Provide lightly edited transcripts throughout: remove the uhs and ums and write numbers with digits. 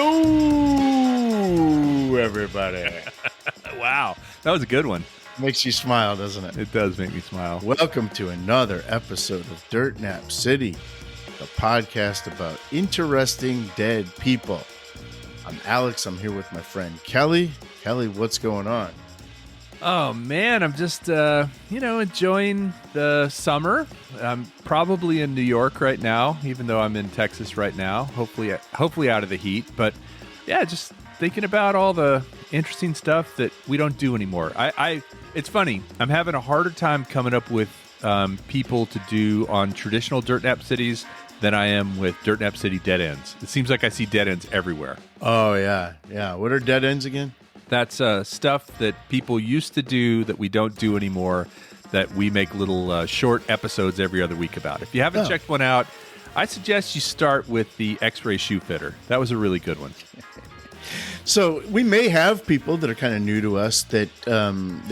Hello, everybody. Wow, that was a good one. Makes you smile, doesn't it? It does make me smile. Welcome to another episode of Dirt Nap City, the podcast about interesting dead people. I'm Alex. I'm here with my friend Kelly. Kelly, what's going on? Oh, man, I'm just, enjoying the summer. I'm probably in New York right now, even though I'm in Texas right now, hopefully out of the heat. But, yeah, just thinking about all the interesting stuff that we don't do anymore. It's funny. I'm having a harder time coming up with people to do on traditional Dirt Nap Cities than I am with Dirt Nap City dead ends. It seems like I see dead ends everywhere. Oh, yeah. Yeah. What are dead ends again? That's stuff that people used to do that we don't do anymore, that we make little short episodes every other week about. If you haven't checked one out, I suggest you start with the X-Ray Shoe Fitter. That was a really good one. So we may have people that are kind of new to us that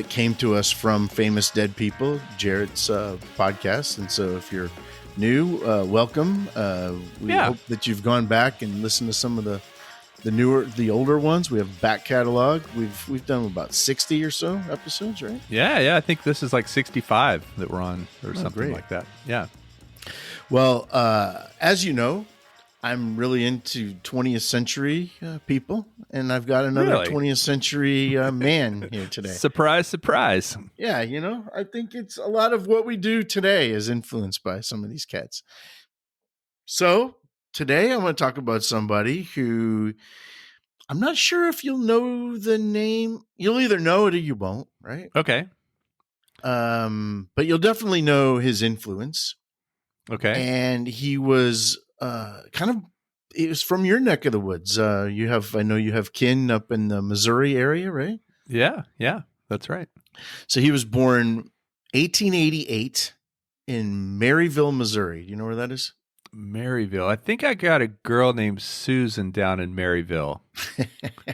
came to us from Famous Dead People, Jarrett's podcast. And so if you're new, welcome. We hope that you've gone back and listened to some of the older ones. We have back catalog. We've done about 60 or so episodes, right? Yeah. I think this is like 65 that we're on or something great. like that. Yeah. Well, as you know, I'm really into 20th century people, and I've got another 20th century man here today. Surprise, surprise. Yeah, I think it's a lot of what we do today is influenced by some of these cats. So today I want to talk about somebody who I'm not sure if you'll know the name. You'll either know it or you won't, right? Okay. But you'll definitely know his influence. Okay. And he was it was from your neck of the woods. I know you have kin up in the Missouri area, right? Yeah, that's right. So he was born 1888 in Maryville, Missouri. Do you know where that is? Maryville. I think I got a girl named Susan down in Maryville.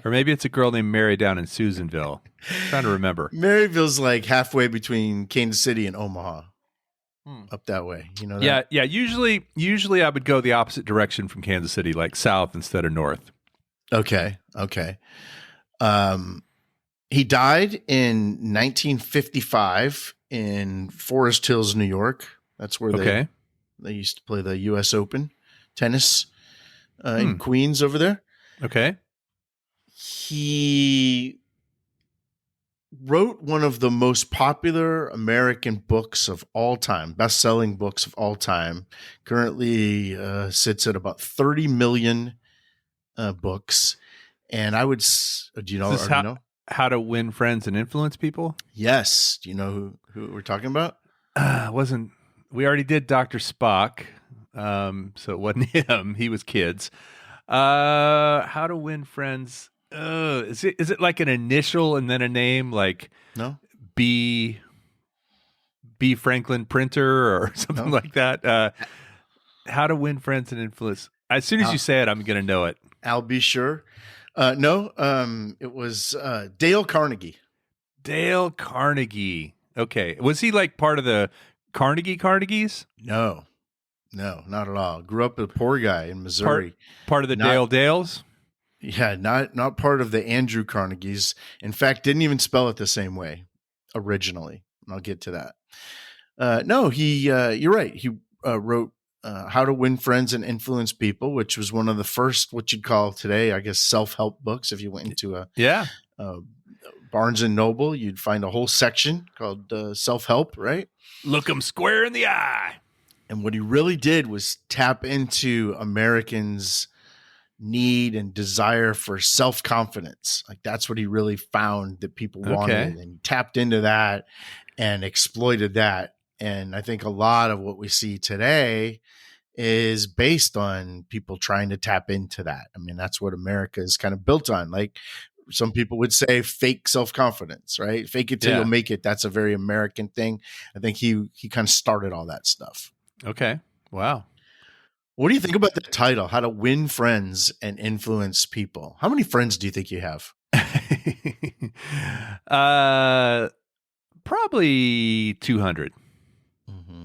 Or maybe it's a girl named Mary down in Susanville. I'm trying to remember. Maryville's like halfway between Kansas City and Omaha. Up that way, that? Yeah. Usually I would go the opposite direction from Kansas City, like south instead of north. Okay. He died in 1955 in Forest Hills, New York. That's where they used to play the U.S. Open tennis in Queens over there. Okay. He wrote one of the most popular American books of all time, best-selling books of all time. Currently sits at about 30 million books. And I would, do you know? How to Win Friends and Influence People? Yes. Do you know who we're talking about? We already did Dr. Spock, so it wasn't him. He was kids. How to Win Friends. Is it like an initial and then a name, like no B Franklin Printer or something like that? How to Win Friends and Influence. As soon as you say it, I'm going to know it. I'll be sure. No, it was Dale Carnegie. Dale Carnegie. Okay. Was he like part of the Carnegies? No, not at all. Grew up a poor guy in Missouri. Part of the Dales? Yeah, not part of the Andrew Carnegies. In fact, didn't even spell it the same way originally. And I'll get to that. No, you're right. He wrote How to Win Friends and Influence People, which was one of the first, what you'd call today, I guess, self-help books. If you went into a Barnes and Noble, you'd find a whole section called self-help, right? Look 'em square in the eye. And what he really did was tap into Americans' need and desire for self-confidence. Like that's what he really found that people wanted, and he tapped into that and exploited that. And I think a lot of what we see today is based on people trying to tap into that. I mean, that's what America is kind of built on. Like some people would say fake self-confidence, right? Fake it till you'll make it. That's a very American thing. I think he kind of started all that stuff. Okay. Wow. What do you think about the title, How to Win Friends and Influence People? How many friends do you think you have? Probably 200. Mm-hmm.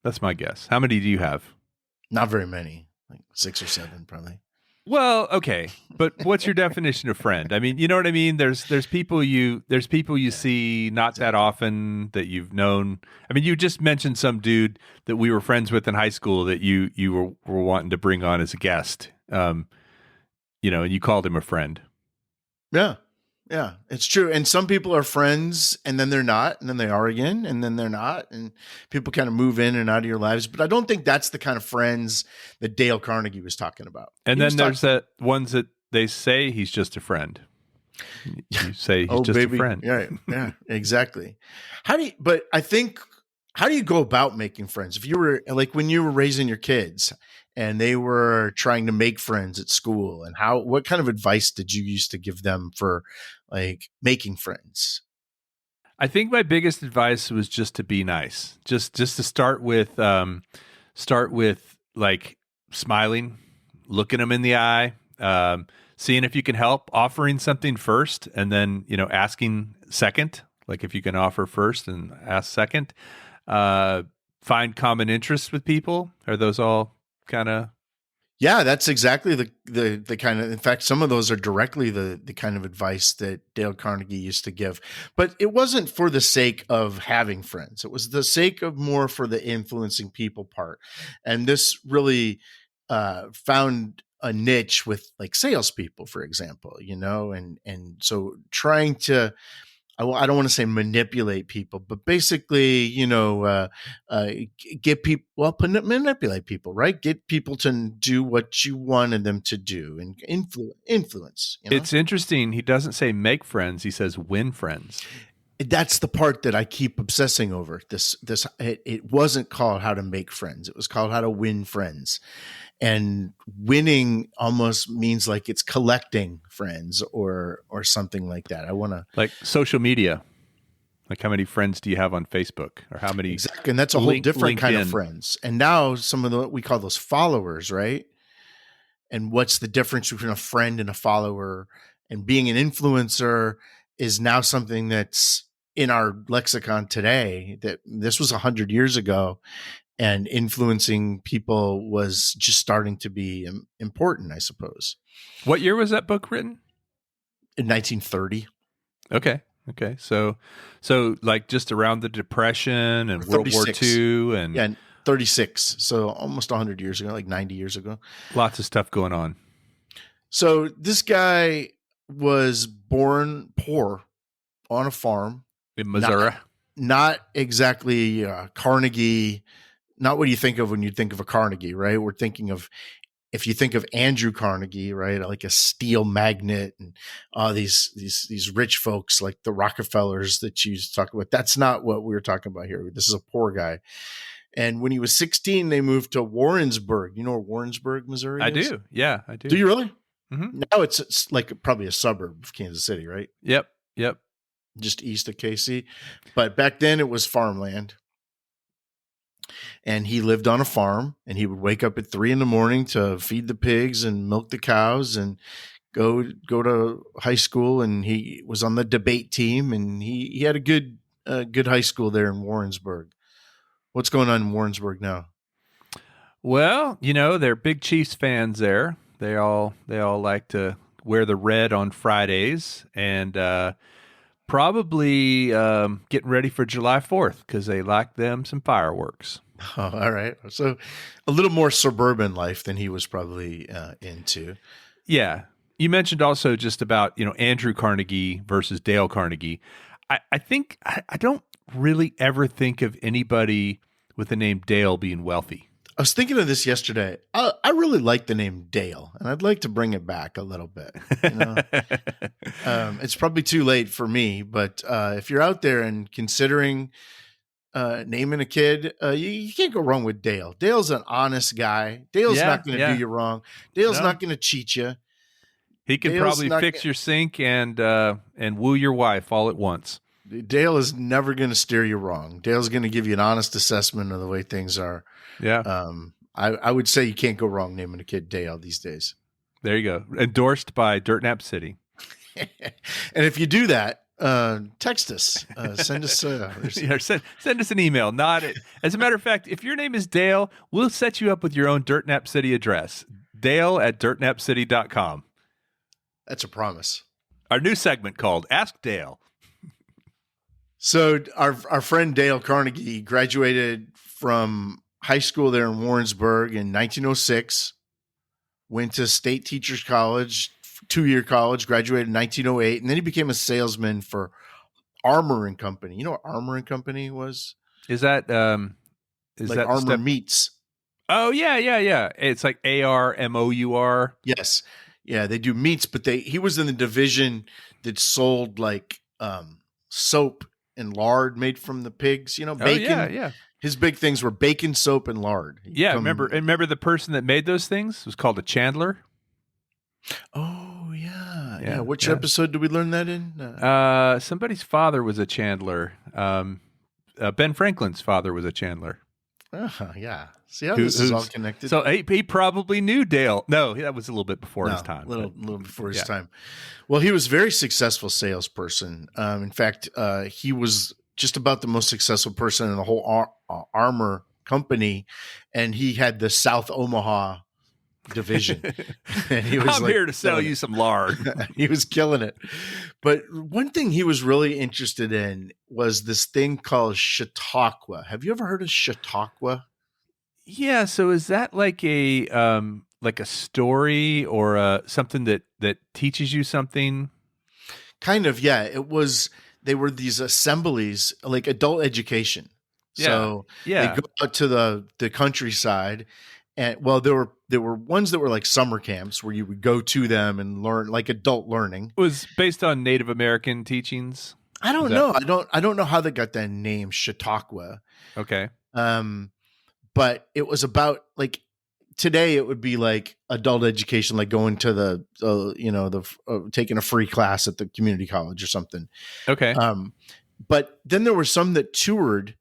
That's my guess. How many do you have? Not very many, like 6 or 7 probably. Well, okay, but what's your definition of friend? I mean, you know what I mean. There's people you see not that often that you've known. I mean, you just mentioned some dude that we were friends with in high school that you were wanting to bring on as a guest. And you called him a friend. Yeah. Yeah, it's true. And some people are friends and then they're not, and then they are again, and then they're not. And people kind of move in and out of your lives. But I don't think that's the kind of friends that Dale Carnegie was talking about. And then there's that ones that they say he's just a friend. You say he's just a friend. Yeah, exactly. How do you go about making friends? If you were like when you were raising your kids and they were trying to make friends at school, and what kind of advice did you used to give them for like making friends? I think my biggest advice was just to be nice. Just to start with like smiling, looking them in the eye, seeing if you can help, offering something first, and then, asking second, like if you can offer first and ask second. Find common interests with people. Are those all kind of? Yeah, that's exactly the kind of, in fact, some of those are directly the kind of advice that Dale Carnegie used to give. But it wasn't for the sake of having friends. It was the sake of more for the influencing people part. And this really found a niche with like salespeople, for example, and so trying to, I don't want to say manipulate people, but basically, get people, manipulate people, right? Get people to do what you wanted them to do and influence. It's interesting. He doesn't say make friends. He says win friends. That's the part that I keep obsessing over. It wasn't called how to make friends. It was called how to win friends. And winning almost means like it's collecting friends or something like that. I want to like social media. Like how many friends do you have on Facebook, or how many? Exactly. And that's a whole different kind of friends. And now some of we call those followers, right? And what's the difference between a friend and a follower? And being an influencer is now something that's in our lexicon today. That this was 100 years ago. And influencing people was just starting to be important, I suppose. What year was that book written? In 1930. Okay. So like just around the Depression and World War II and 36. So almost 100 years ago, like 90 years ago. Lots of stuff going on. So this guy was born poor on a farm in Missouri. Not exactly Carnegie. Not what you think of when you think of a Carnegie, right? We're thinking of, if you think of Andrew Canegie, right, like a steel magnate and these rich folks like the Rockefellers that you talk about. That's not what we were talking about here. This is a poor guy. And when he was 16, they moved to Warrensburg. You know where Warrensburg, Missouri is? I do. Yeah, I do. Do you really? Mm-hmm. Now it's like probably a suburb of Kansas City, right? Yep. Just east of KC. But back then it was farmland. And he lived on a farm, and he would wake up at 3 a.m. to feed the pigs and milk the cows and go to high school. And he was on the debate team, and he had a good high school there in Warrensburg. What's going on in Warrensburg now? Well, they're big Chiefs fans there. They all like to wear the red on Fridays, and probably getting ready for July 4th because they like them some fireworks. Oh, all right. So a little more suburban life than he was probably into. Yeah. You mentioned also just about, Andrew Carnegie versus Dale Carnegie. I think I don't really ever think of anybody with the name Dale being wealthy. I was thinking of this yesterday. I really like the name Dale, and I'd like to bring it back a little bit. It's probably too late for me, but if you're out there and considering naming a kid, you can't go wrong with Dale. Dale's an honest guy. Dale's not going to do you wrong. Dale's not going to cheat you. He can probably fix your sink and woo your wife all at once. Dale is never going to steer you wrong. Dale's going to give you an honest assessment of the way things are. Yeah. I would say you can't go wrong naming a kid Dale these days. There you go. Endorsed by Dirt Nap City. And if you do that, text us, send us, send us an email. As a matter of fact, if your name is Dale, we'll set you up with your own Dirt Nap City address. Dale@dirtnapcity.com. That's a promise. Our new segment called Ask Dale. So our friend Dale Carnegie graduated from high school there in Warrensburg in 1906, went to State Teachers College, 2-year college, graduated in 1908, and then he became a salesman for Armour and Company. You know what Armour and Company was? Is that like Armour Meats? Oh yeah. It's like ARMOUR. Yes. Yeah, they do meats, but he was in the division that sold like soap and lard made from the pigs, bacon. Oh, yeah. His big things were bacon, soap, and lard. Remember the person that made those things was called a chandler? Oh, yeah. Which episode did we learn that in? Somebody's father was a chandler. Ben Franklin's father was a chandler. Yeah. See how this is all connected? So he probably knew Dale. No, that was a little bit before his time. A little before his time. Well, he was a very successful salesperson. In fact, he was just about the most successful person in the whole Armour company, and he had the South Omaha division. And he was here to sell you some lard. He was killing it. But one thing he was really interested in was this thing called Chautauqua. Have you ever heard of Chautauqua? Yeah. So is that like a story or something that teaches you something? Kind of, yeah. They were these assemblies, like adult education. Yeah. So they go out to the countryside. And there were ones that were like summer camps where you would go to them and learn, like adult learning. It was based on Native American teachings. I don't know. I don't know how they got that name, Chautauqua. Okay. But it was about like today it would be like adult education, like going to taking a free class at the community college or something. Okay. But then there were some that toured,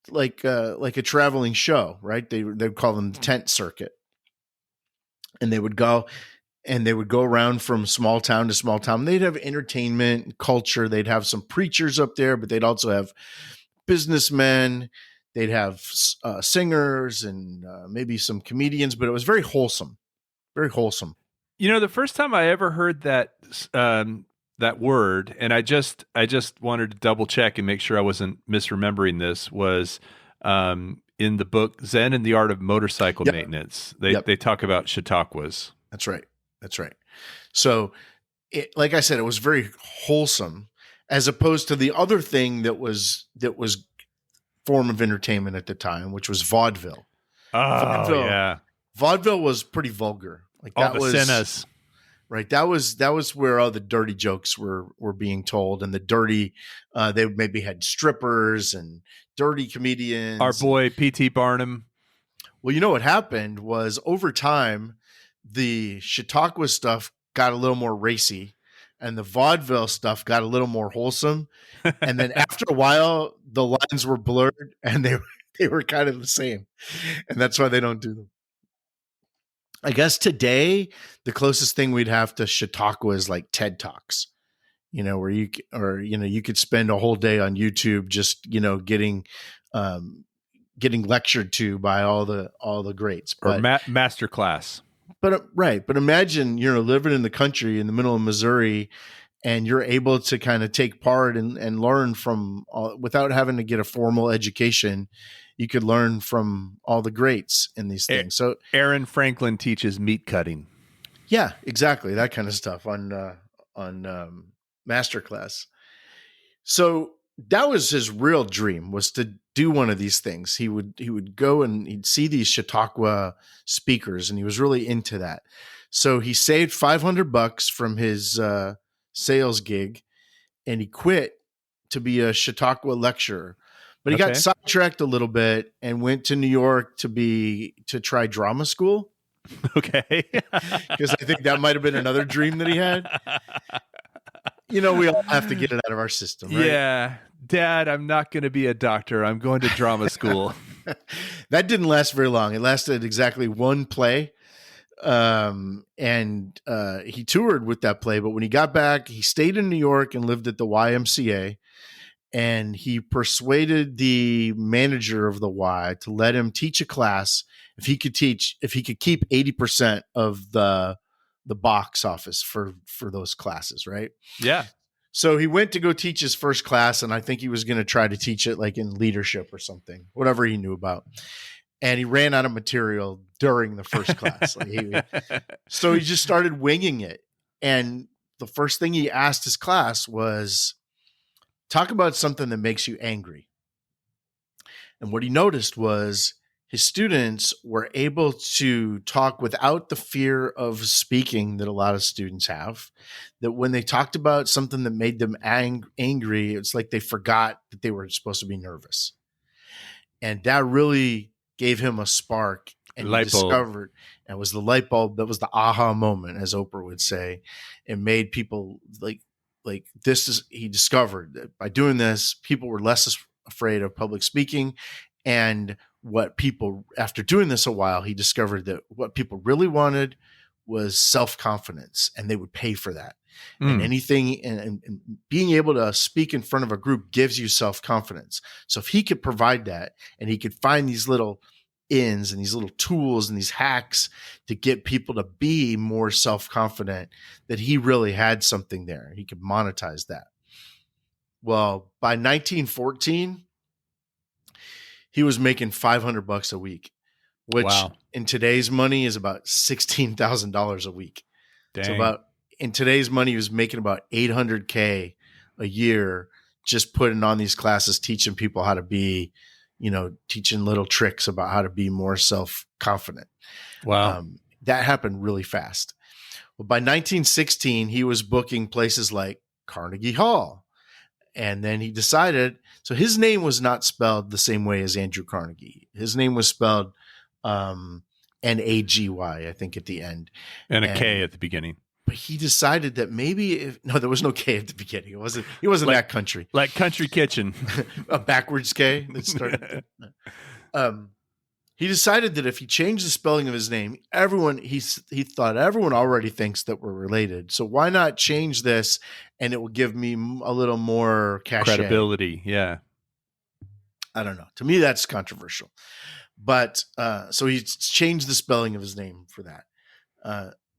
like a traveling show, right? They'd call them the tent circuit, and they would go around from small town to small town. They'd have entertainment and culture. They'd have some preachers up there, but they'd also have businessmen. They'd have singers and maybe some comedians, but it was very wholesome, very wholesome. The first time I ever heard that word, and I just wanted to double check and make sure I wasn't misremembering this, was in the book Zen and the Art of Motorcycle Maintenance. They talk about Chautauquas. That's right. So, like I said, it was very wholesome, as opposed to the other thing that was form of entertainment at the time, which was vaudeville. Vaudeville was pretty vulgar. Like all the sinners. Right. That was where all the dirty jokes were being told, and the dirty, they maybe had strippers and dirty comedians. Our boy P.T. Barnum. Well, what happened was over time, the Chautauqua stuff got a little more racy, and the vaudeville stuff got a little more wholesome. And then after a while, the lines were blurred, and they were kind of the same, and that's why they don't do them. I guess today the closest thing we'd have to Chautauqua is like TED Talks, where you could spend a whole day on YouTube just getting lectured to by all the greats, or master class. But imagine living in the country in the middle of Missouri, and you're able to kind of take part and learn from without having to get a formal education. You could learn from all the greats in these things. So Aaron Franklin teaches meat cutting. Yeah, exactly. That kind of stuff on Masterclass. So that was his real dream, was to do one of these things. He would go and he'd see these Chautauqua speakers, and he was really into that. So he saved $500 from his sales gig, and he quit to be a Chautauqua lecturer. But he got sidetracked a little bit and went to New York to try drama school. Okay. Because I think that might have been another dream that he had. We all have to get it out of our system, right? Yeah. Dad, I'm not going to be a doctor. I'm going to drama school. That didn't last very long. It lasted exactly one play. And he toured with that play. But when he got back, he stayed in New York and lived at the YMCA. and he persuaded the manager of the Y to let him teach a class if he could keep 80% of the box office for those classes, right? Yeah. So he went to go teach his first class, and I think he was going to try to teach it like in leadership or something, whatever he knew about. And he ran out of material during the first class. So he just started winging it. And the first thing he asked his class was, talk about something that makes you angry. And what he noticed was his students were able to talk without the fear of speaking that a lot of students have. That when they talked about something that made them angry, it's like they forgot that they were supposed to be nervous. And that really gave him a spark, and he discovered, and it was the light bulb that was the aha moment, as Oprah would say. It made people like he discovered that by doing this, people were less afraid of public speaking. And after doing this a while, he discovered that what people really wanted was self-confidence, and they would pay for that. And anything, and being able to speak in front of a group gives you self-confidence. So if he could provide that, and he could find these little ins and these little tools and these hacks to get people to be more self-confident, that he really had something there. He could monetize that. Well, by 1914, he was making $500 a week, which in today's money is about $16,000 a week. Dang. So in today's money, he was making about $800K a year, just putting on these classes, teaching people how to be, teaching little tricks about how to be more self-confident. Wow. That happened really fast. Well, by 1916, he was booking places like Carnegie Hall. And then he decided, so his name was not spelled the same way as Andrew Carnegie. His name was spelled Nagy, I think, at the end. And a K at the beginning. But he decided that there was no K at the beginning. He wasn't that country. Like Country Kitchen. A backwards K that started. He decided that if he changed the spelling of his name, he thought everyone already thinks that we're related. So why not change this, and it will give me a little more cachet. Credibility, yeah. I don't know. To me, that's controversial. But so he changed the spelling of his name for that.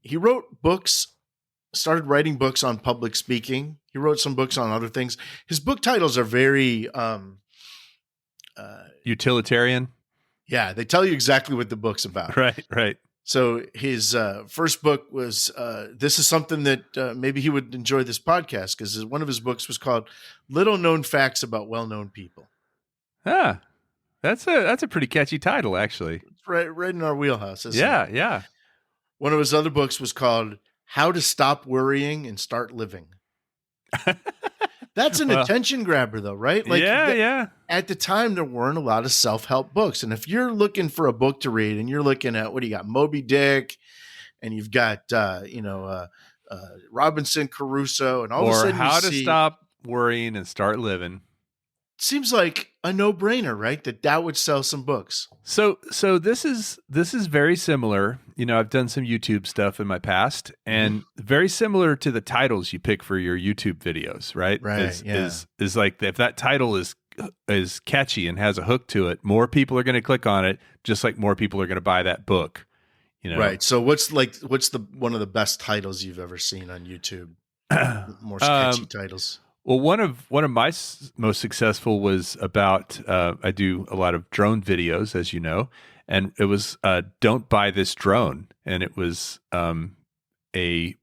He wrote books, started writing books on public speaking. He wrote some books on other things. His book titles are very utilitarian. Yeah, they tell you exactly what the book's about. Right. So his first book was, this is something that maybe he would enjoy this podcast, because one of his books was called Little Known Facts About Well-Known People. Ah, that's a pretty catchy title, actually. It's right in our wheelhouse, isn't it? Yeah. One of his other books was called How to Stop Worrying and Start Living. That's an attention grabber, though, right? Yeah. At the time, there weren't a lot of self-help books. And if you're looking for a book to read, and you're looking at, what do you got, Moby Dick, and you've got, Robinson Crusoe, and all of a sudden How to Stop Worrying and Start Living. Seems like a no-brainer, right? That would sell some books. So this is very similar. I've done some YouTube stuff in my past, and very similar to the titles you pick for your YouTube videos, right? Right. Is like, if that title is catchy and has a hook to it, more people are going to click on it, just like more people are going to buy that book. Right. So what's the one of the best titles you've ever seen on YouTube? More catchy titles. Well, one of my most successful was about, I do a lot of drone videos, as you know, and it was "Don't Buy This Drone," and it was the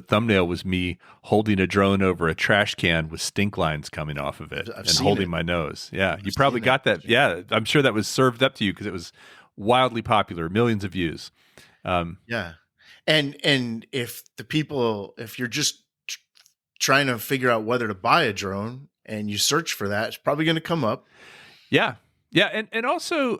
thumbnail was me holding a drone over a trash can with stink lines coming off of it and holding my nose. Yeah, you probably got that. Yeah, I'm sure that was served up to you because it was wildly popular, millions of views. Yeah, and if you're just trying to figure out whether to buy a drone and you search for that, it's probably going to come up. Yeah. And also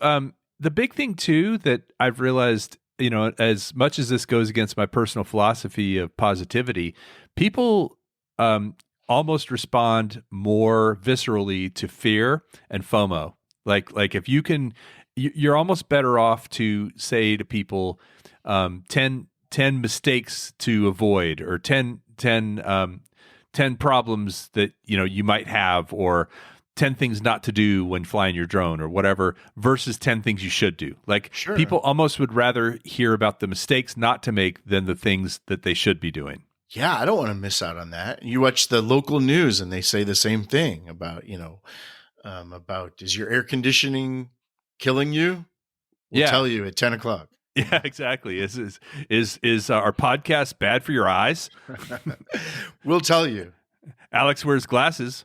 the big thing too, that I've realized, as much as this goes against my personal philosophy of positivity, people almost respond more viscerally to fear and FOMO. Like if you can, you're almost better off to say to people, 10 mistakes to avoid, or 10 10 problems that, you might have, or 10 things not to do when flying your drone or whatever, versus 10 things you should do. Like, Sure. People almost would rather hear about the mistakes not to make than the things that they should be doing. Yeah, I don't want to miss out on that. You watch the local news and they say the same thing about, about, is your air conditioning killing you? We'll tell you at 10 o'clock. Yeah, exactly. Is our podcast bad for your eyes? We'll tell you. Alex wears glasses.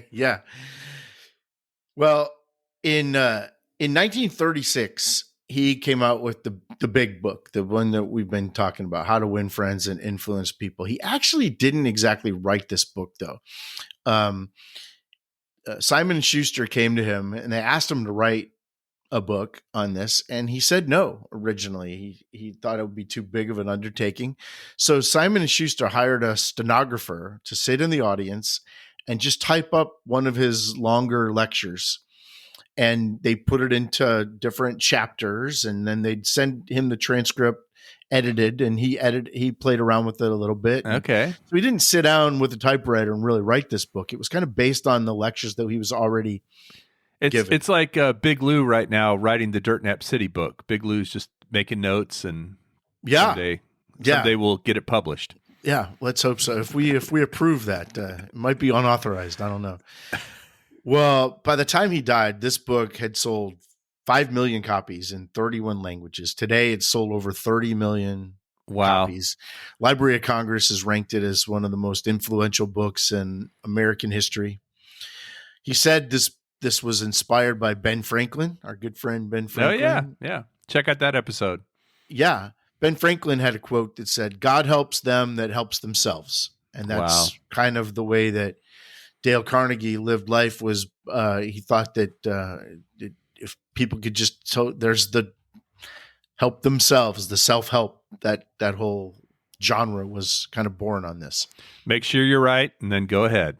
Yeah. Well, in 1936, he came out with the big book, the one that we've been talking about, How to Win Friends and Influence People. He actually didn't exactly write this book, though. Simon & Schuster came to him and they asked him to write a book on this, and he said no. Originally, he thought it would be too big of an undertaking. So Simon & Schuster hired a stenographer to sit in the audience and just type up one of his longer lectures. And they put it into different chapters, and then they'd send him the transcript edited, and he played around with it a little bit. Okay. So he didn't sit down with a typewriter and really write this book. It was kind of based on the lectures that he was already given. It's like Big Lou right now writing the Dirt Nap City book. Big Lou's just making notes, and someday we'll get it published. Yeah, let's hope so. If we approve that, it might be unauthorized. I don't know. Well, by the time he died, this book had sold 5 million copies in 31 languages. Today, it's sold over 30 million copies. Library of Congress has ranked it as one of the most influential books in American history. He said this was inspired by Ben Franklin, our good friend Ben Franklin. Oh, yeah. Check out that episode. Yeah. Ben Franklin had a quote that said, "God helps them that helps themselves." And that's kind of the way that Dale Carnegie lived life. Was he thought that if people could just, so there's the help themselves, the self-help, that whole genre was kind of born on this. Make sure you're right, and then go ahead.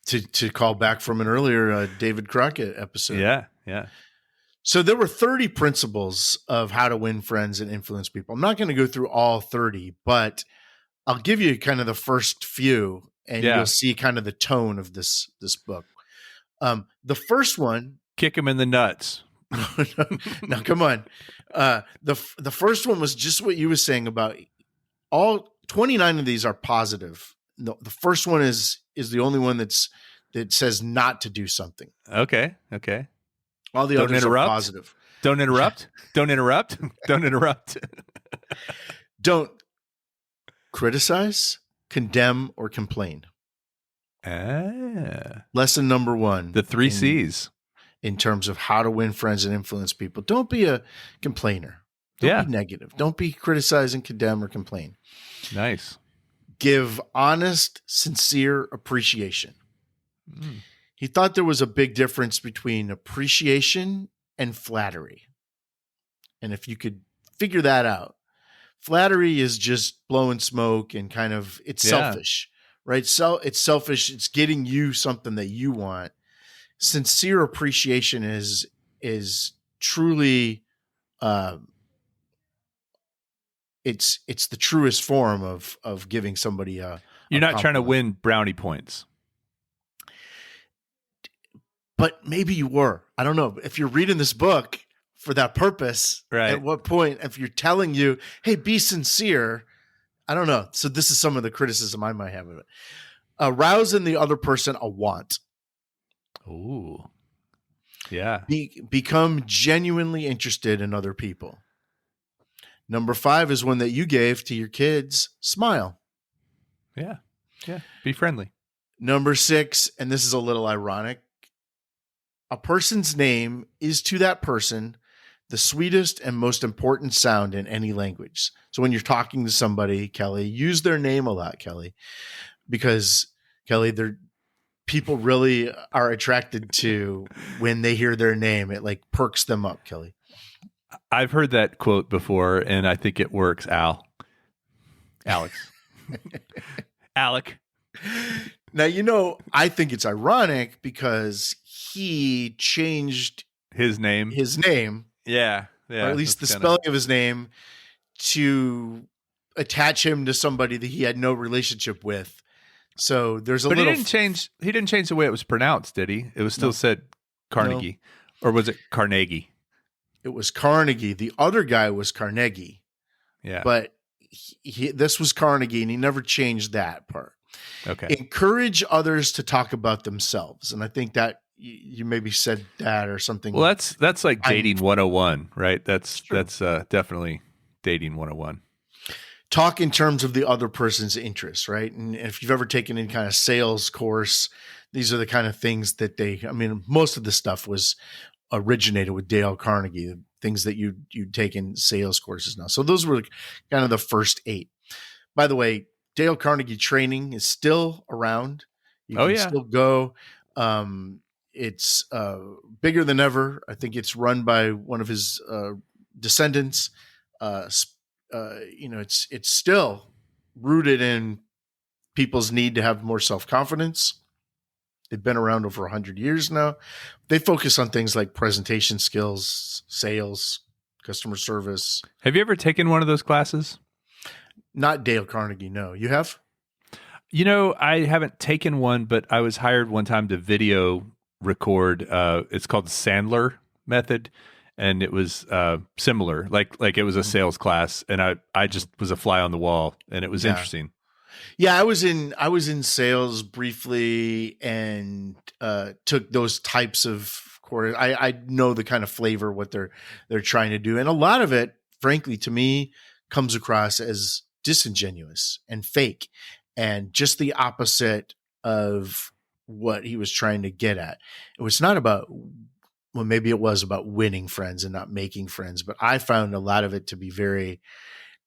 To call back from an earlier David Crockett episode. Yeah. So there were 30 principles of how to win friends and influence people. I'm not going to go through all 30, but I'll give you kind of the first few, and you'll see kind of the tone of this book. The first one, kick him in the nuts. No, come on. The first one was just what you were saying about all 29 of these are positive. The first one is the only one that says not to do something. Okay. All the others are positive. Don't interrupt. Don't interrupt. Don't interrupt. Don't criticize, condemn, or complain. Lesson number 1. The 3 C's. In terms of how to win friends and influence people. Don't be a complainer. Don't be negative. Don't be criticize and condemn or complain. Nice. Give honest, sincere appreciation. He thought there was a big difference between appreciation and flattery. And if you could figure that out, flattery is just blowing smoke and kind of, it's selfish, right? So it's selfish. It's getting you something that you want. Sincere appreciation is truly, it's the truest form of giving somebody You're not trying to win brownie points. But maybe you were. I don't know. If you're reading this book for that purpose, right? At what point, if you're telling you, hey, be sincere, I don't know. So this is some of the criticism I might have of it. Arouse in the other person a want. Ooh. Yeah. Become genuinely interested in other people. Number 5 is one that you gave to your kids. Smile. Yeah. Be friendly. Number 6, and this is a little ironic, a person's name is to that person the sweetest and most important sound in any language. So when you're talking to somebody, Kelly, use their name a lot, Kelly, because Kelly, people really are attracted to when they hear their name. It like perks them up, Kelly. I've heard that quote before, and I think it works, Alex. Alec. Now, I think it's ironic because he changed his name. Yeah. Or at least the spelling of his name to attach him to somebody that he had no relationship with. So there's a but little. He didn't change the way it was pronounced, did he? It was still said Carnegie, or was it Carnegie? It was Carnegie. The other guy was Carnegie. Yeah, but this was Carnegie, and he never changed that part. Okay. Encourage others to talk about themselves, and I think that you maybe said that or something. Well, that's like dating 101, right? That's definitely dating 101. Talk in terms of the other person's interests, right? And if you've ever taken any kind of sales course, these are the kind of things that most of the stuff was originated with Dale Carnegie, the things that you'd take in sales courses now. So those were kind of the first 8. By the way, Dale Carnegie training is still around. You can still go. It's bigger than ever. I think it's run by one of his descendants. It's still rooted in people's need to have more self-confidence. They've been around over 100 years now. They focus on things like presentation skills, sales, customer service. Have you ever taken one of those classes? Not Dale Carnegie, no. You have? I haven't taken one, but I was hired one time to video record. It's called the Sandler method. And it was similar, like it was a sales class, and I just was a fly on the wall, and it was interesting. Yeah, I was in sales briefly, and took those types of course. I know the kind of flavor what they're trying to do, and a lot of it, frankly, to me, comes across as disingenuous and fake, and just the opposite of what he was trying to get at. It was not about. Well, maybe it was about winning friends and not making friends, but I found a lot of it to be very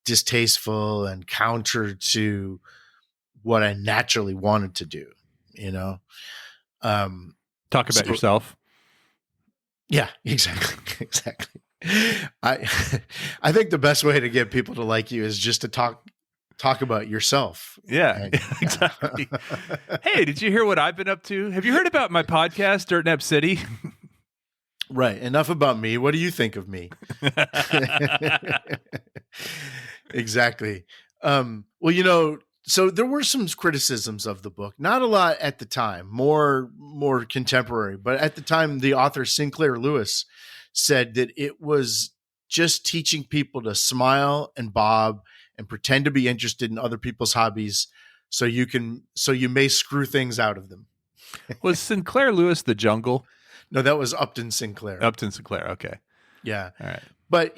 distasteful and counter to what I naturally wanted to do, Talk about yourself. Yeah, exactly. Exactly. I think the best way to get people to like you is just to talk about yourself. Yeah, exactly. Hey, did you hear what I've been up to? Have you heard about my podcast, Dirt Nap City? Right. Enough about me. What do you think of me? Exactly. So there were some criticisms of the book, not a lot at the time, more contemporary, but at the time, the author Sinclair Lewis said that it was just teaching people to smile and bob and pretend to be interested in other people's hobbies so you may screw things out of them. Was Sinclair Lewis the Jungle? No, that was Upton Sinclair. Upton Sinclair. Okay. Yeah. All right. But,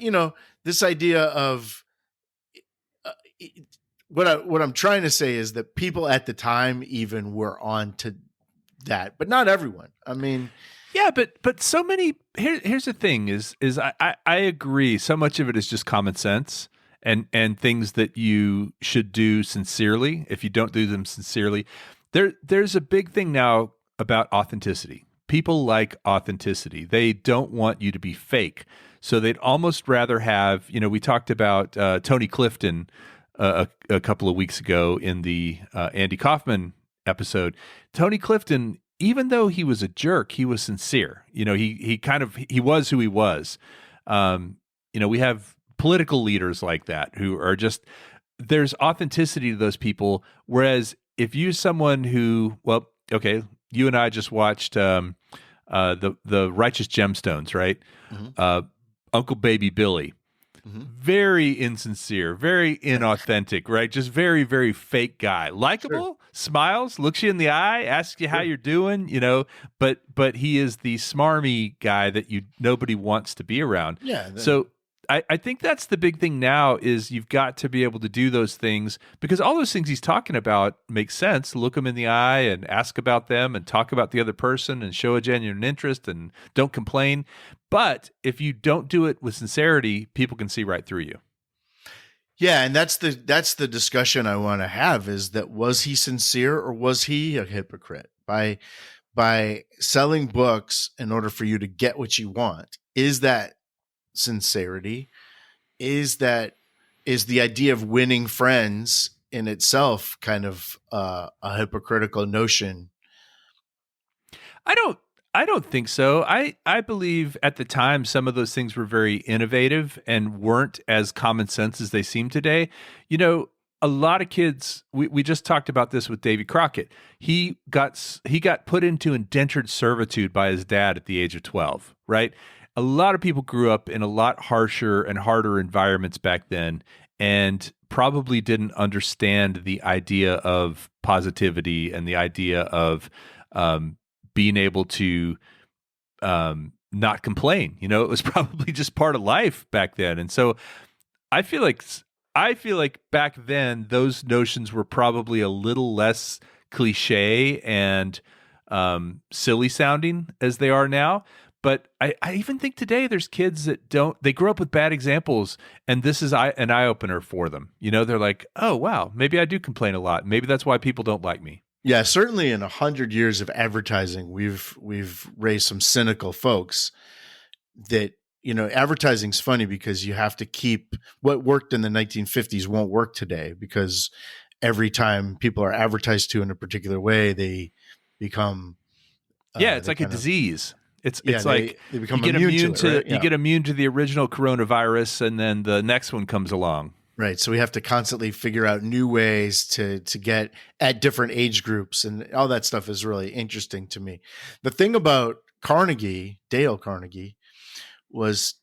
this idea of what I'm trying to say is that people at the time even were on to that, but not everyone. I mean, yeah, but so many, here's the thing is I agree. So much of it is just common sense and things that you should do sincerely. If you don't do them sincerely, there's a big thing now about authenticity. People like authenticity. They don't want you to be fake. So they'd almost rather have, we talked about Tony Clifton a couple of weeks ago in the Andy Kaufman episode. Tony Clifton, even though he was a jerk, he was sincere. He was who he was. We have political leaders like that who are just, there's authenticity to those people. Whereas if you're someone who, you and I just watched the Righteous Gemstones, right? Mm-hmm. Uncle Baby Billy, very insincere, very inauthentic, right? Just very, very fake guy. Likable, smiles, looks you in the eye, asks you how you're doing, but he is the smarmy guy that nobody wants to be around. Yeah. So I think that's the big thing now is you've got to be able to do those things because all those things he's talking about make sense. Look them in the eye and ask about them and talk about the other person and show a genuine interest and don't complain. But if you don't do it with sincerity, people can see right through you. Yeah, and that's the discussion I want to have is that was he sincere or was he a hypocrite? By selling books in order for you to get what you want, is that sincerity? Is the idea of winning friends in itself kind of a hypocritical notion? I I don't think so. I believe at the time some of those things were very innovative and weren't as common sense as they seem today. You know, a lot of kids, we just talked about this with Davy Crockett. He got put into indentured servitude by his dad at the age of 12, right? A lot of people grew up in a lot harsher and harder environments back then and probably didn't understand the idea of positivity and the idea of being able to not complain. You know, it was probably just part of life back then. And so I feel like back then those notions were probably a little less cliche and silly sounding as they are now. But I even think today there's kids that they grow up with bad examples, and this is an eye-opener for them. You know, they're like, oh, wow, maybe I do complain a lot. Maybe that's why people don't like me. Yeah, certainly in 100 years of advertising, we've raised some cynical folks that, you know, advertising's funny because you have to keep what worked in the 1950s won't work today, because every time people are advertised to in a particular way, they become it's like a disease. It's like they become you get immune to it, right? You get immune to the original coronavirus, and then the next one comes along. Right. So we have to constantly figure out new ways to get at different age groups, and all that stuff is really interesting to me. The thing about Dale Carnegie, was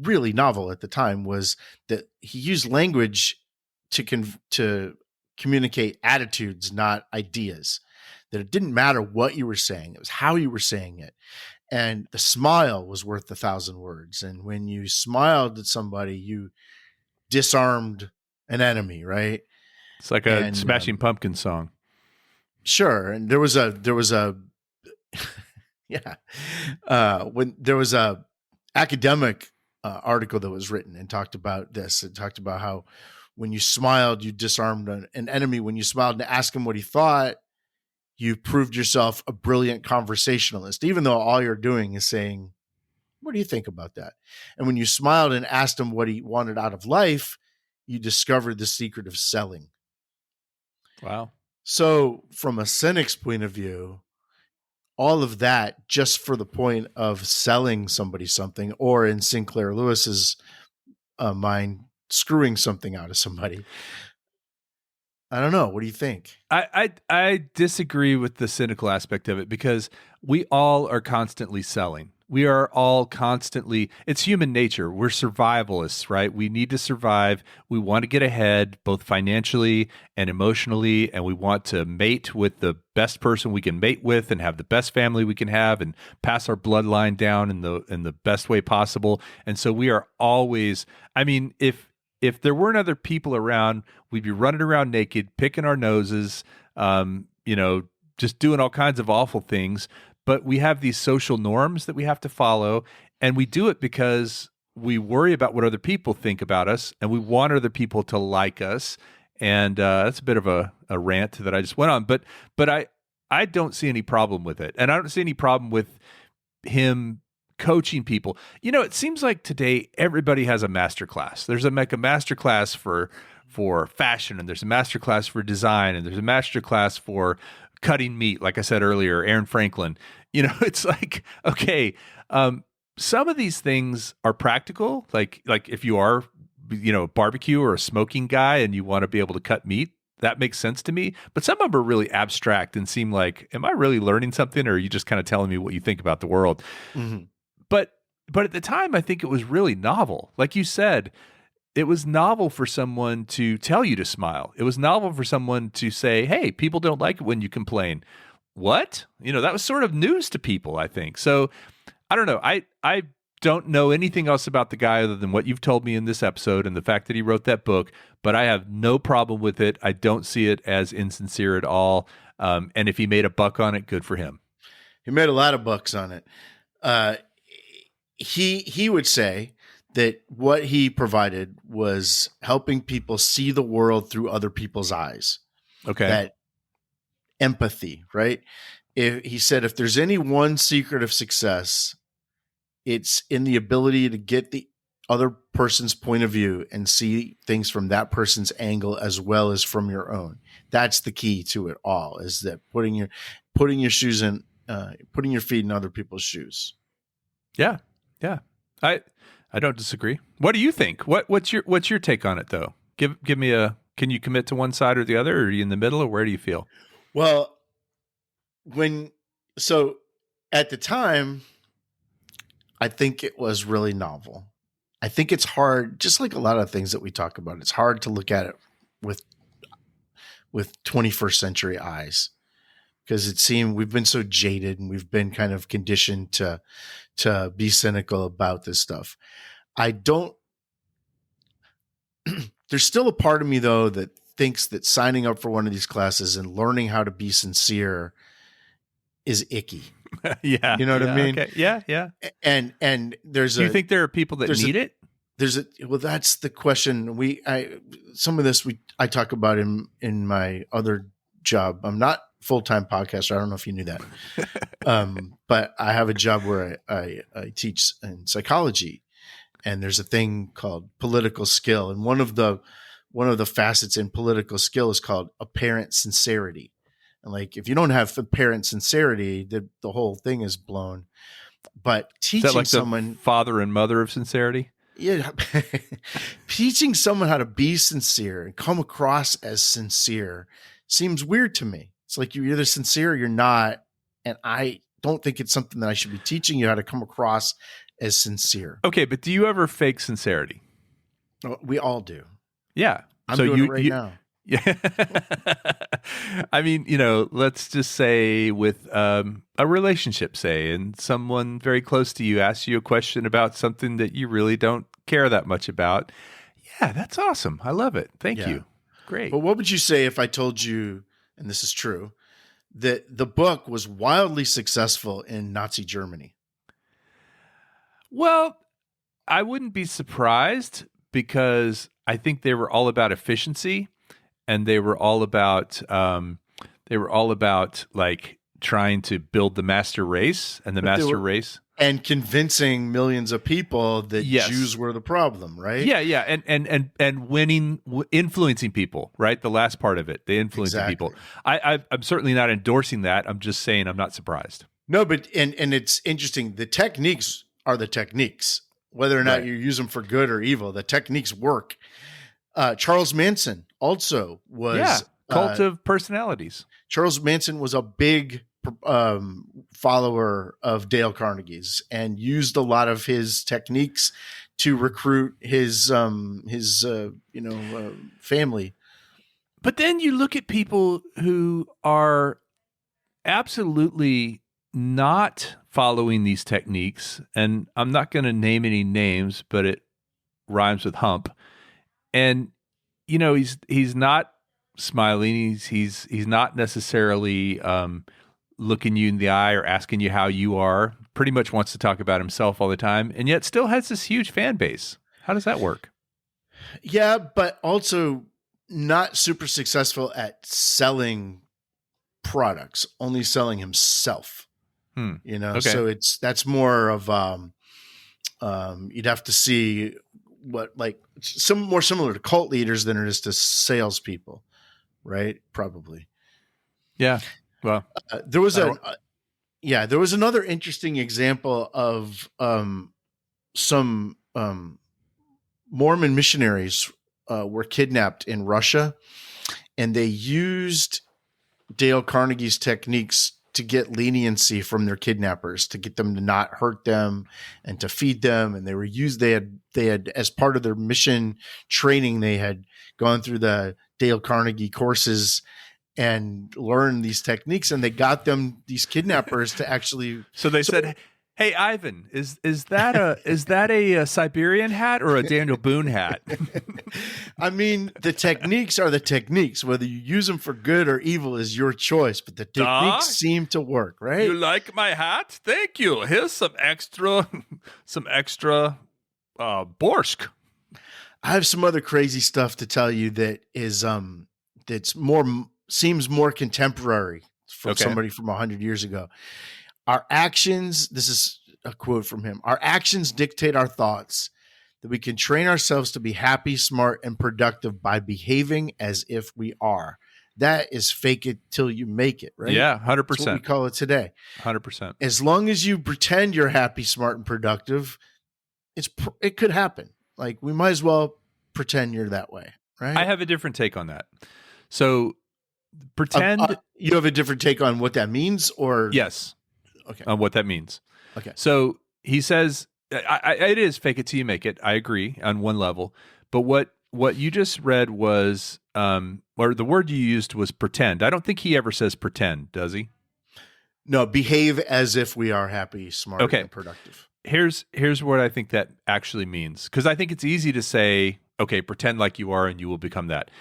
really novel at the time, was that he used language to communicate attitudes, not ideas. That it didn't matter what you were saying, it was how you were saying it. And the smile was worth 1,000 words. And when you smiled at somebody, you disarmed an enemy, right? It's like a Smashing Pumpkins song. Sure. And there was a yeah. When there was a academic article that was written and talked about this. It talked about how when you smiled, you disarmed an enemy. When you smiled and asked him what he thought, you proved yourself a brilliant conversationalist, even though all you're doing is saying, what do you think about that? And when you smiled and asked him what he wanted out of life, you discovered the secret of selling. Wow. So from a cynic's point of view, all of that just for the point of selling somebody something, or in Sinclair Lewis's mind, screwing something out of somebody. I don't know. What do you think? I disagree with the cynical aspect of it, because we all are constantly selling. We are all constantly, it's human nature. We're survivalists, right? We need to survive. We want to get ahead, both financially and emotionally, and we want to mate with the best person we can mate with and have the best family we can have and pass our bloodline down in the best way possible. And so we are always, I mean, if there weren't other people around, we'd be running around naked, picking our noses, just doing all kinds of awful things. But we have these social norms that we have to follow, and we do it because we worry about what other people think about us, and we want other people to like us. And that's a bit of a rant that I just went on. But I don't see any problem with it, and I don't see any problem with him coaching people. You know, it seems like today everybody has a master class. There's a master class for fashion, and there's a master class for design, and there's a master class for cutting meat, like I said earlier, Aaron Franklin. You know, it's like, okay, some of these things are practical, like if you are, a barbecue or a smoking guy and you want to be able to cut meat, that makes sense to me. But some of them are really abstract and seem like, am I really learning something, or are you just kind of telling me what you think about the world? Mm-hmm. But at the time, I think it was really novel. Like you said, it was novel for someone to tell you to smile. It was novel for someone to say, hey, people don't like it when you complain. What? That was sort of news to people, I think. So I don't know. I don't know anything else about the guy other than what you've told me in this episode and the fact that he wrote that book, but I have no problem with it. I don't see it as insincere at all. And if he made a buck on it, good for him. He made a lot of bucks on it. He would say that what he provided was helping people see the world through other people's eyes. Okay. That empathy, right? He said, if there's any one secret of success, it's in the ability to get the other person's point of view and see things from that person's angle as well as from your own. That's the key to it all, is that putting your shoes putting your feet in other people's shoes. Yeah. Yeah. I don't disagree. What do you think? What's your take on it though? Give me can you commit to one side or the other, or are you in the middle, or where do you feel? Well, at the time, I think it was really novel. I think it's hard, just like a lot of things that we talk about, it's hard to look at it with 21st century eyes, because it seemed we've been so jaded and we've been kind of conditioned to be cynical about this stuff. There's still a part of me though that thinks that signing up for one of these classes and learning how to be sincere is icky. Yeah. You know what I mean? Okay. Yeah. Yeah. And do you think there are people that need it? Well, that's the question. Some of this I talk about in my other job. I'm not full-time podcaster. I don't know if you knew that. But I have a job where I teach in psychology, and there's a thing called political skill. And one of the facets in political skill is called apparent sincerity. And like, if you don't have apparent sincerity, the whole thing is blown. But teaching is that like someone the father and mother of sincerity? Yeah. Teaching someone how to be sincere and come across as sincere seems weird to me. It's like you're either sincere or you're not. And I don't think it's something that I should be teaching you how to come across as sincere. Okay, but do you ever fake sincerity? We all do. Yeah. I'm doing it right now. Yeah. I mean, let's just say with a relationship, and someone very close to you asks you a question about something that you really don't care that much about. Yeah, that's awesome. I love it. Thank you. Great. But what would you say if I told you, and this is true, that the book was wildly successful in Nazi Germany? Well, I wouldn't be surprised, because I think they were all about efficiency. And they were all about like trying to build the master race and convincing millions of people that Jews were the problem, right? Yeah, and influencing people, right? The last part of it, they influencing people. I'm certainly not endorsing that. I'm just saying I'm not surprised. No, but and it's interesting. The techniques are the techniques, whether or not you use them for good or evil. The techniques work. Charles Manson also was cult of personalities. Charles Manson was a big follower of Dale Carnegie's and used a lot of his techniques to recruit his family. But then you look at people who are absolutely not following these techniques, and I'm not going to name any names, but it rhymes with hump. And he's not smiling. He's not necessarily looking you in the eye or asking you how you are. Pretty much wants to talk about himself all the time, and yet still has this huge fan base. How does that work? Yeah, but also not super successful at selling products. Only selling himself. Okay. So that's more of you'd have to see what, like, some more similar to cult leaders than it is to salespeople, right? Probably. Yeah. Well, there was another interesting example of some Mormon missionaries were kidnapped in Russia, and they used Dale Carnegie's techniques to get leniency from their kidnappers, to get them to not hurt them and to feed them. And they had as part of their mission training, they had gone through the Dale Carnegie courses and learned these techniques, and they got these kidnappers to actually. So they said, "Hey, Ivan, is that a Siberian hat or a Daniel Boone hat?" I mean, the techniques are the techniques. Whether you use them for good or evil is your choice, but the techniques seem to work, right? You like my hat? Thank you. Here's some extra borscht. I have some other crazy stuff to tell you that is seems more contemporary from somebody from 100 years ago. Our actions, this is a quote from him, our actions dictate our thoughts, that we can train ourselves to be happy, smart, and productive by behaving as if we are. that is fake it till you make it, right? Yeah, 100%. That's what we call it today. 100%. As long as you pretend you're happy, smart, and productive, it could happen. Like, we might as well pretend you're that way, right? I have a different take on that. So pretend you have a different take on what that means, or yes, okay, on what that means. Okay. So he says it is fake it till you make it. I agree on one level, but what you just read was, or the word you used was pretend. I don't think he ever says pretend, does he? No, behave as if we are happy, smart, and productive. Here's what I think that actually means, because I think it's easy to say, okay, pretend like you are and you will become that.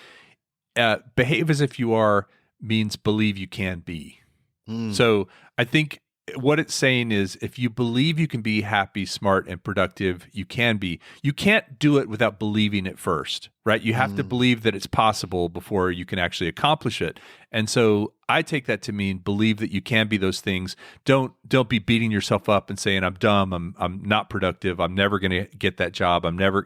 Behave as if you are means believe you can be. So I think what it's saying is, if you believe you can be happy, smart, and productive, you can be. You can't do it without believing it first, right? You have to believe that it's possible before you can actually accomplish it. And so I take that to mean believe that you can be those things. Don't be beating yourself up and saying, I'm dumb, I'm not productive, I'm never going to get that job, I'm never,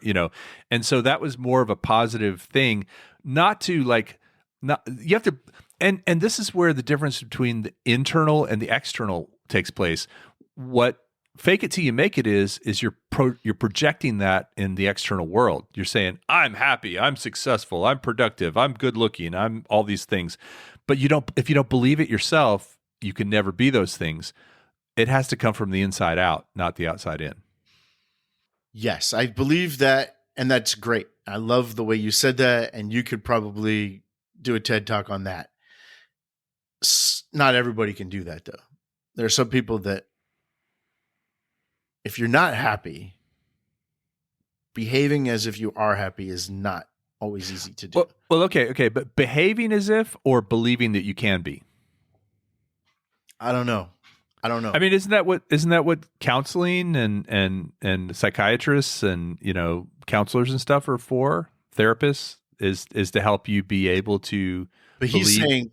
And so that was more of a positive thing, not to you have to, and this is where the difference between the internal and the external takes place. What fake it till you make it is you're projecting that in the external world. You're saying, I'm happy, I'm successful, I'm productive, I'm good looking, I'm all these things. But if you don't believe it yourself, you can never be those things. It has to come from the inside out, not the outside in. Yes, I believe that, and that's great. I love the way you said that, and you could probably do a TED Talk on that. Not everybody can do that, though. There are some people that, if you're not happy, behaving as if you are happy is not always easy to do. Well, okay, but behaving as if, or believing that you can be? I don't know. I mean, isn't that what counseling and psychiatrists and counselors and stuff are for? Therapists is to help you be able to. But he's saying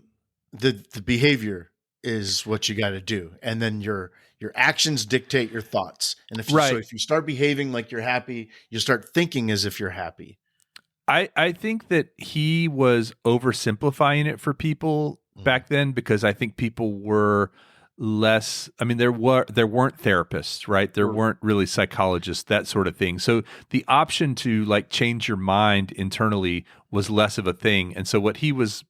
the behavior is what you got to do, and then your actions dictate your thoughts. And if you start behaving like you're happy, you start thinking as if you're happy. I think that he was oversimplifying it for people back then, because I think people were less. I mean, there weren't therapists, right? There weren't really psychologists, that sort of thing. So the option to change your mind internally was less of a thing. And so what he was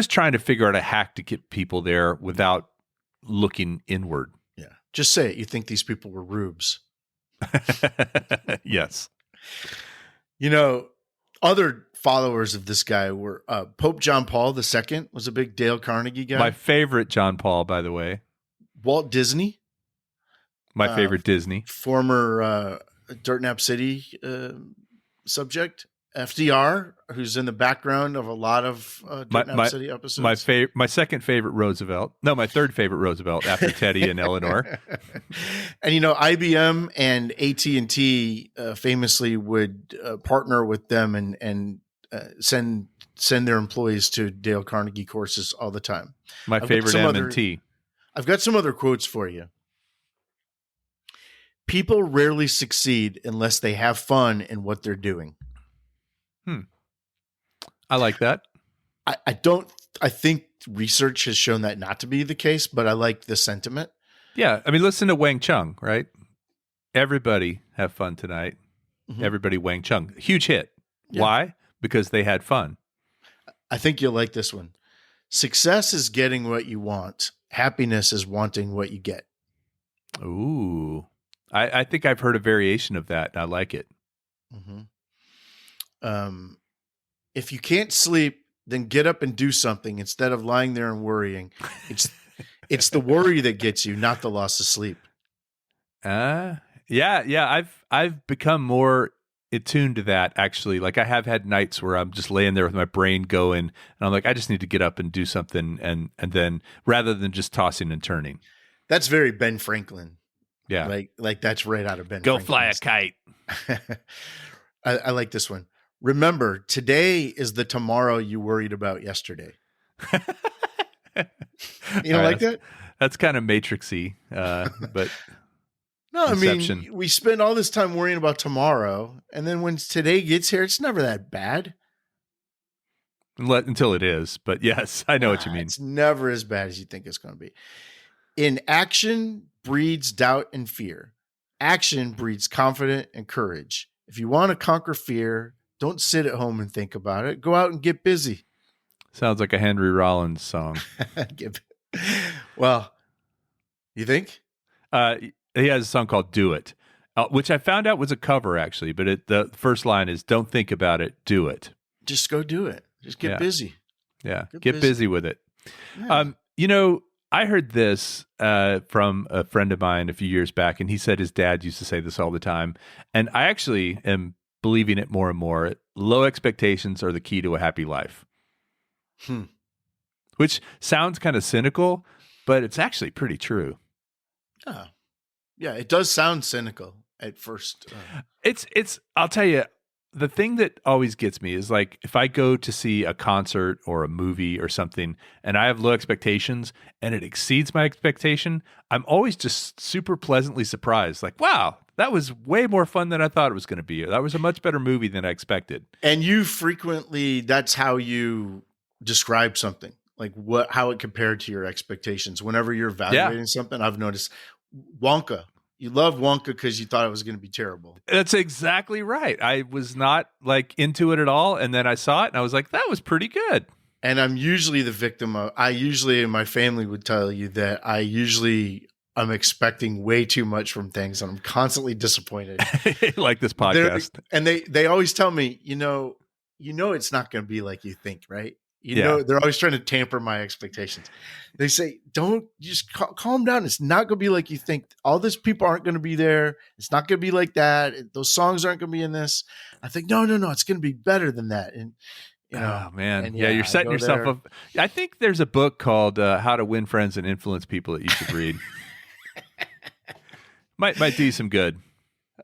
trying to figure out a hack to get people there without looking inward. Yeah. Just say it. You think these people were rubes. Yes. Other followers of this guy were Pope John Paul II was a big Dale Carnegie guy. My favorite John Paul, by the way. Walt Disney. My favorite Disney. Former Dirt Nap City subject. FDR, who's in the background of a lot of Dirt Nap City episodes. My second favorite Roosevelt. No, my third favorite Roosevelt after Teddy and Eleanor. And IBM and AT&T famously would partner with them and send their employees to Dale Carnegie courses all the time. My favorite M&T. I've got some other quotes for you. People rarely succeed unless they have fun in what they're doing. I like that. I think research has shown that not to be the case, but I like the sentiment. Yeah. I mean, listen to Wang Chung, right? Everybody have fun tonight. Mm-hmm. Everybody Wang Chung. Huge hit. Yeah. Why? Because they had fun. I think you'll like this one. Success is getting what you want. Happiness is wanting what you get. Ooh. I think I've heard a variation of that. I like it. Mm-hmm. If you can't sleep, then get up and do something instead of lying there and worrying. It's the worry that gets you, not the loss of sleep. Yeah. I've become more attuned to that, actually. I have had nights where I'm just laying there with my brain going, and I'm like, I just need to get up and do something, and then rather than just tossing and turning. That's very Ben Franklin. Yeah, like that's right out of Ben. Go fly a kite. I like this one. Remember, today is the tomorrow you worried about yesterday. You don't like that? That's kind of matrixy, but no, Inception. I mean, we spend all this time worrying about tomorrow, and then when today gets here, it's never that bad. Until it is. But yes, I know what you mean. It's never as bad as you think it's going to be. Inaction breeds doubt and fear. Action breeds confidence and courage. If you want to conquer fear, don't sit at home and think about it. Go out and get busy. Sounds like a Henry Rollins song. Well, you think? He has a song called "Do It," which I found out was a cover, actually. But the first line is, "Don't think about it, do it." Just go do it. Just get busy. Yeah, get busy with it. Yeah. I heard this from a friend of mine a few years back, and he said his dad used to say this all the time. And I actually am believing it more and more. Low expectations are the key to a happy life. Which sounds kind of cynical, but it's actually pretty true. Yeah, it does sound cynical at first. I'll tell you, the thing that always gets me is like if I go to see a concert or a movie or something and I have low expectations and it exceeds my expectation, I'm always just super pleasantly surprised. Like, wow, that was way more fun than I thought it was going to be. That was a much better movie than I expected. And you frequently, that's how you describe something, like how it compared to your expectations. Whenever you're evaluating something, I've noticed Wonka. You love Wonka because you thought it was going to be terrible. That's exactly right. I was not like into it at all. And then I saw it and I was like, that was pretty good. And I'm usually the victim of, and my family would tell you that I'm expecting way too much from things and I'm constantly disappointed. Like this podcast. And they always tell me, it's not going to be like you think, right? They're always trying to tamper my expectations. They say, don't just calm down. It's not going to be like you think. All these people aren't going to be there. It's not going to be like that. Those songs aren't going to be in this. I think, no. It's going to be better than that. And, oh man. You're setting yourself up. I think there's a book called How to Win Friends and Influence People that you should read. might do you some good.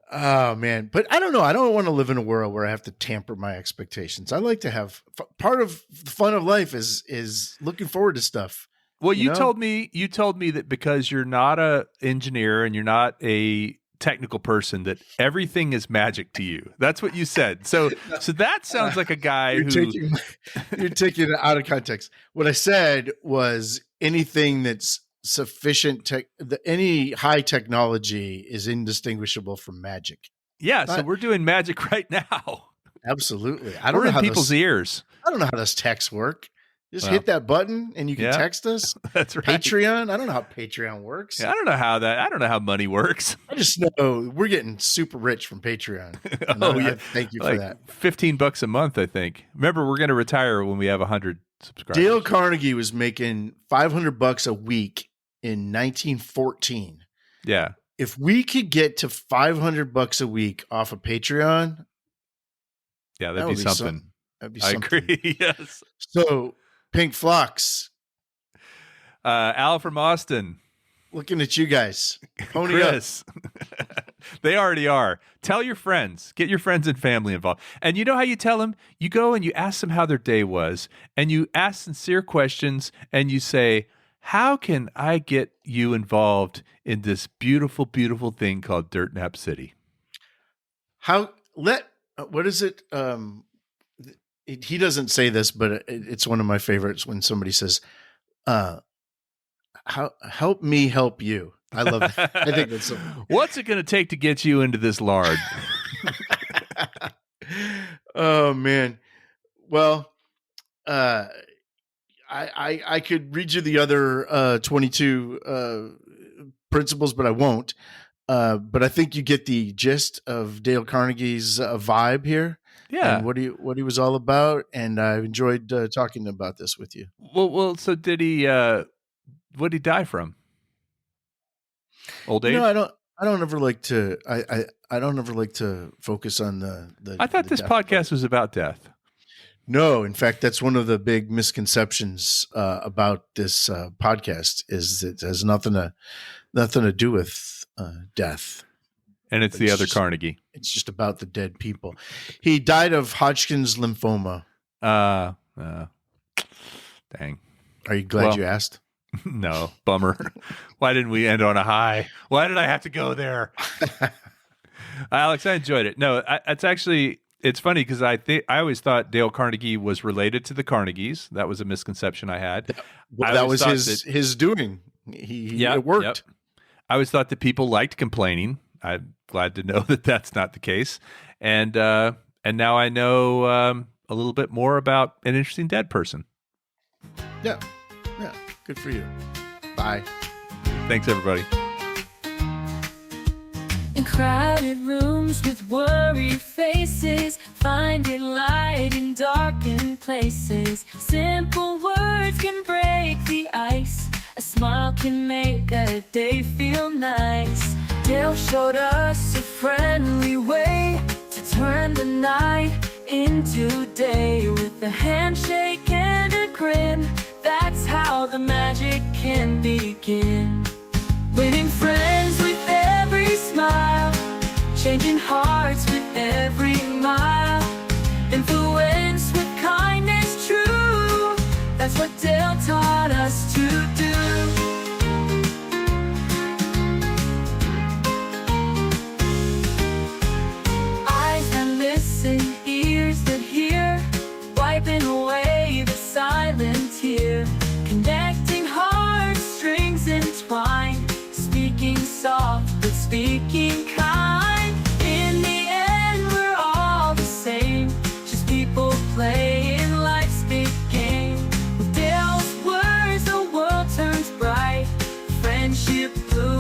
Oh man, but I don't know. I don't want to live in a world where I have to tamper my expectations. I like to have part of the fun of life is looking forward to stuff. Well, you told me that because you're not a engineer and you're not a technical person, that everything is magic to you. That's what you said. So that sounds like a guy you're taking it out of context. What I said was anything that's sufficient any high technology is indistinguishable from magic. Yeah, so we're doing magic right now. Absolutely. We're in people's ears. I don't know how those texts work. Just hit that button and you can text us. That's right. Patreon. I don't know how Patreon works. Yeah, I don't know how money works. I just know we're getting super rich from Patreon. Thank you for that. $15 a month, I think. Remember, we're going to retire when we have 100 subscribers. Dale Carnegie was making $500 a week in 1914. Yeah. If we could get to $500 a week off of Patreon, that'd be something. That'd be something. I agree. Yes. So, Pink Flux, Al from Austin, looking at you guys. Pony Chris. They already are. Tell your friends. Get your friends and family involved. And you know how you tell them? You go and you ask them how their day was, and you ask sincere questions, and you say, how can I get you involved in this beautiful, beautiful thing called Dirt Nap City? What is it? He doesn't say this, but it's one of my favorites when somebody says, help me help you. I love that. I think that's so. What's it going to take to get you into this lard? Oh man. Well, I could read you the other 22 principles, but I won't. But I think you get the gist of Dale Carnegie's vibe here. Yeah, and what he was all about, and I enjoyed talking about this with you. Well. So did he? What did he die from? Old age? No, I don't ever like to. I don't ever like to focus on the. I thought this podcast was about death. No, in fact, that's one of the big misconceptions about this podcast. Is it has nothing to do with death. And it's the other Carnegie. It's just about the dead people. He died of Hodgkin's lymphoma. Dang. Are you glad you asked? No, bummer. Why didn't we end on a high? Why did I have to go there? Alex, I enjoyed it. No, it's actually, It's funny because I always thought Dale Carnegie was related to the Carnegies. That was a misconception I had. Well, that was his doing. It worked. Yep. I always thought that people liked complaining. I'm glad to know that that's not the case. And now I know a little bit more about an interesting dead person. Yeah. Good for you. Bye. Thanks, everybody. In crowded rooms with worried faces, finding light in darkened places. Simple words can break the ice. A smile can make a day feel nice. Dale showed us a friendly way to turn the night into day. With a handshake and a grin, that's how the magic can begin. Winning friends with every smile, changing hearts with every mile. Influence with kindness true, that's what Dale taught us to do. Eyes that listen, ears that hear, wiping away the silent tear. Connecting hearts, strings entwined, speaking soft but speaking kind. In the end we're all the same, just people playing life's big game. With Dale's words the world turns bright, friendship blue